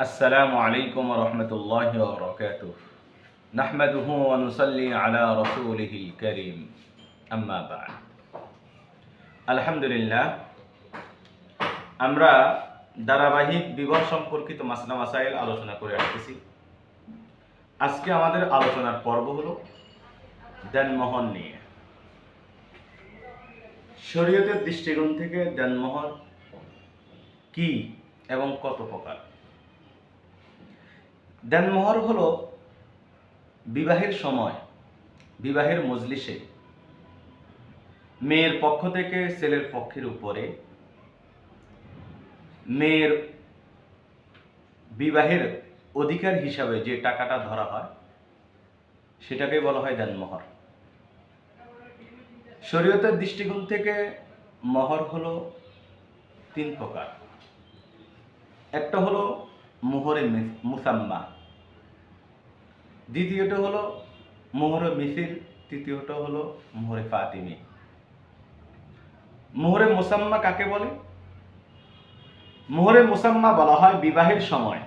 আসসালামু আলাইকুম ওয়া রাহমাতুল্লাহি ওয়া বারাকাতুহু। নাহমাদুহু ওয়া নুসাল্লি আলা রাসূলিহিল কারীম। আম্মা বা'দ। আলহামদুলিল্লাহ, আমরা ধারাবাহিক বিবাহ সম্পর্কিত মাসলা মাসাইল আলোচনা করে আসতেছি। আজকে আমাদের আলোচনার পর্ব হলো দেনমোহর নিয়ে। শরীয়তের দৃষ্টিকোণ থেকে দেনমোহর কি এবং কত প্রকার? দেনমোহর হলো বিবাহের সময়, বিবাহের মজলিসে মেয়ের পক্ষ থেকে ছেলের পক্ষের উপরে মেয়ের বিবাহের অধিকার হিসাবে যে টাকাটা ধরা হয় সেটাকে বলা হয় দেনমোহর। শরীয়তের দৃষ্টিকোণ থেকে মোহর হলো তিন প্রকার। একটা হলো মোহরে মুসাম্মা, দ্বিতীয়টা হলো মোহরে মিছিল, তৃতীয়টা হলো মোহরে ফাতিমি। মোহরে মুসাম্মা কাকে বলে? মোহরে মুসাম্মা বলা হয় বিবাহের সময়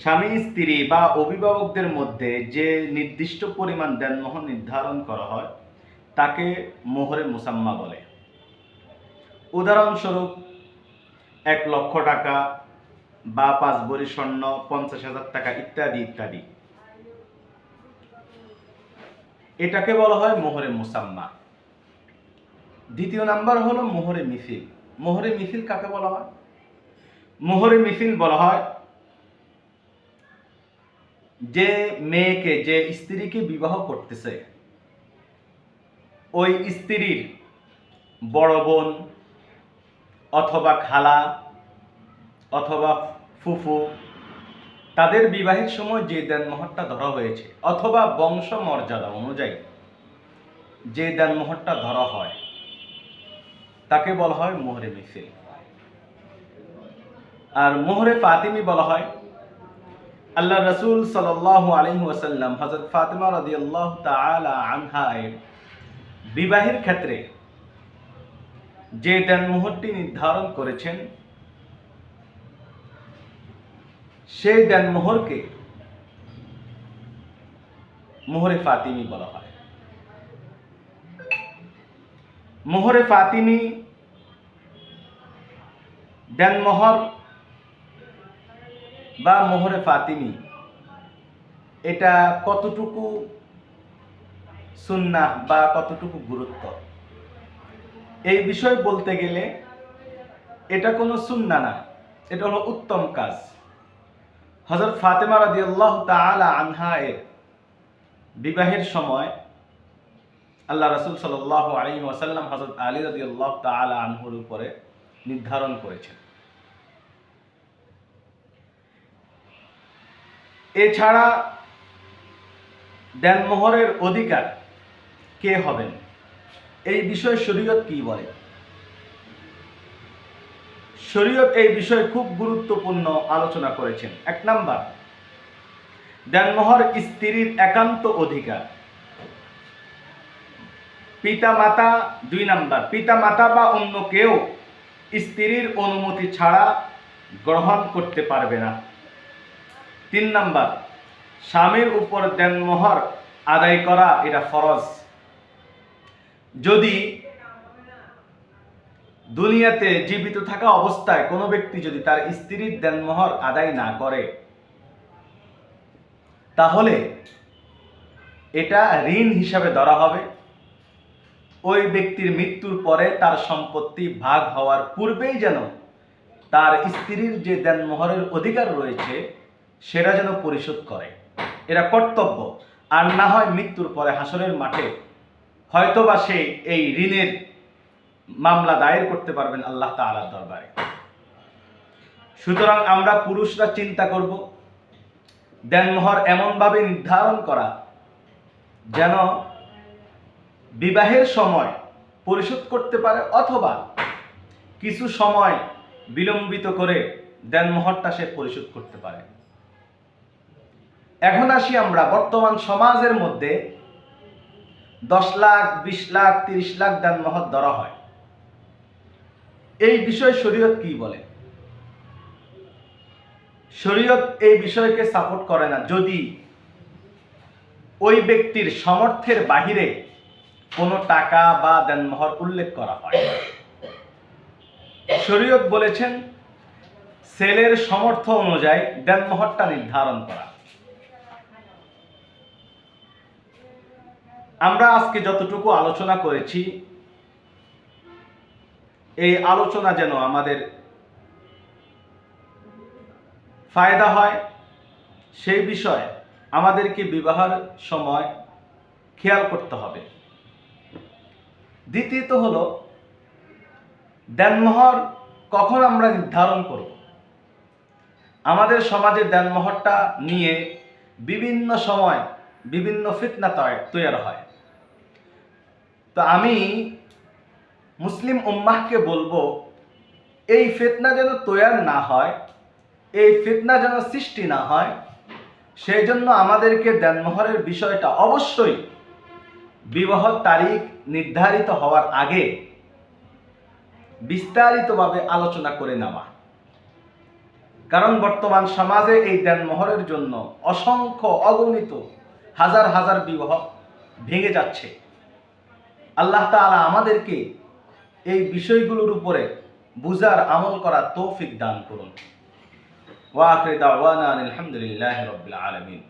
স্বামী স্ত্রী বা অভিভাবকদের মধ্যে যে নির্দিষ্ট পরিমাণ দেনমোহর নির্ধারণ করা হয় তাকে মোহরে মুসাম্মা বলে। উদাহরণস্বরূপ 1,00,000 টাকা বা 5 ভরি স্বর্ণ, 50,000 টাকা ইত্যাদি ইত্যাদি, এটাকে বলা হয় মোহরে মুসাম্মা। দ্বিতীয় নাম্বার হলো মোহরে মিছিল। মোহরে মিছিল কাকে বলা হয়? মোহরে মিছিল বলা হয় যে মেয়েকে, যে স্ত্রীকে বিবাহ করতেছে ওই স্ত্রীর বড় বোন অথবা খালা অথবা ফুফু, তাদের বিবাহের সময় যে দেনমোহরটা ধরা হয়েছে অথবা বংশ মর্যাদা অনুযায়ী যে দেনমোহরটা ধরা হয় তাকে বলা হয় মোহরে মিছিল। আর মোহরে ফাতিমি বলা হয় আল্লাহ রাসূল সাল্লাল্লাহু আলাইহি ওয়াসাল্লাম হযরত ফাতিমা রাদিয়াল্লাহু তাআলা আনহা এর বিবাহের ক্ষেত্রে যে দেনমোহরটি নির্ধারণ করেছেন সেই দেনমোহরকে মোহরে ফাতিমি বলা হয়। মোহরে ফাতিমি দেনমোহর বা মোহরে ফাতিমি এটা কতটুকু সুন্নাহ বা কতটুকু গুরুত্ব, এই বিষয় বলতে গেলে এটা কোনো সুন্নাহ না, এটা হলো উত্তম কাজ। হযরত ফাতেমা রাদিয়াল্লাহু তাআলা আনহা এর বিবাহের সময় আল্লাহ রাসূল সাল্লাল্লাহু আলাইহি ওয়াসাল্লাম হযরত আলী রাদিয়াল্লাহু তাআলা আনহুর উপরে নির্ধারণ করেছেন। এছাড়া দেনমোহরের অধিকার কে হবেন এই বিষয়ে শরীয়ত কি বলে? শরীয়ত এই বিষয়ে খুব গুরুত্বপূর্ণ আলোচনা করেছেন। 1 নাম্বার, দেনমোহর স্ত্রীর একান্ত অধিকার। পিতামাতা 2 নাম্বার, পিতামাতা বা অন্য কেউ স্ত্রীর অনুমতি ছাড়া গ্রহণ করতে পারবে না। 3 নাম্বার, স্বামীর উপর দেনমোহর আদায় করা এটা ফরজ। যদি দুনিয়াতে জীবিত থাকা অবস্থায় কোনো ব্যক্তি যদি তার স্ত্রীর দেনমোহর আদায় না করে তাহলে এটা ঋণ হিসাবে ধরা হবে। ওই ব্যক্তির মৃত্যুর পরে তার সম্পত্তি ভাগ হওয়ার পূর্বেই যেন তার স্ত্রীর যে দেনমোহরের অধিকার রয়েছে সেটা যেন পরিশোধ করে, এটা কর্তব্য। আর না হয় মৃত্যুর পরে হাসরের মাঠে হয়তোবা সে এই ঋণের মামলা দায়ের করতে পারবেন আল্লাহ তাআলার দরবারে। সুতরাং আমরা পুরুষরা চিন্তা করব দেনমোহর এমনভাবে নির্ধারণ করা যেন বিবাহের সময় পরিশোধ করতে পারে অথবা কিছু সময় বিলম্বিত করে দেনমোহরটা সে পরিশোধ করতে পারে। এখন আসি আমরা বর্তমান সমাজের মধ্যে 10 লাখ, 20 লাখ, 30 লাখ দেনমোহর ধরা হয়। এই বিষয়ে শরীয়ত কি বলে? শরীয়ত এই বিষয়কে সাপোর্ট করে না যদি ওই ব্যক্তির সামর্থ্যের বাহিরে কোনো টাকা বা দেনমোহর উল্লেখ করা হয়। শরীয়ত বলেছেন ছেলের সামর্থ্য অনুযায়ী দেনমোহরটা নির্ধারণ করা। আমরা আজকে যতটুকু আলোচনা করেছি, এই আলোচনা যেন আমাদের ফায়দা হয় সেই বিষয়ে আমাদেরকে বিবাহের সময় খেয়াল করতে হবে। দ্বিতীয়ত হলো দেনমোহর কখন আমরা নির্ধারণ করব। আমাদের সমাজে দেনমোহরটা নিয়ে বিভিন্ন সময় বিভিন্ন ফিতনা তৈরি হয়। তো আমি মুসলিম উম্মাহকে বলবো এই ফিতনা যেন তৈরি না হয়, এই ফিতনা যেন সৃষ্টি না হয়, সেই জন্য আমাদেরকে দেনমোহরের বিষয়টা অবশ্যই বিবাহ তারিখ নির্ধারিত হওয়ার আগে বিস্তারিতভাবে আলোচনা করে নেওয়া। কারণ বর্তমান সমাজে এই দেনমোহরের জন্য অসংখ্য অগণিত হাজার হাজার বিবাহ ভেঙে যাচ্ছে। আল্লাহ তাআলা আমাদেরকে এই বিষয়গুলোর উপরে বুঝার আমল করার তৌফিক দান করুন। ওয়া আখিরু দাওয়ানা আলহামদুলিল্লাহি রাব্বিল আলামিন।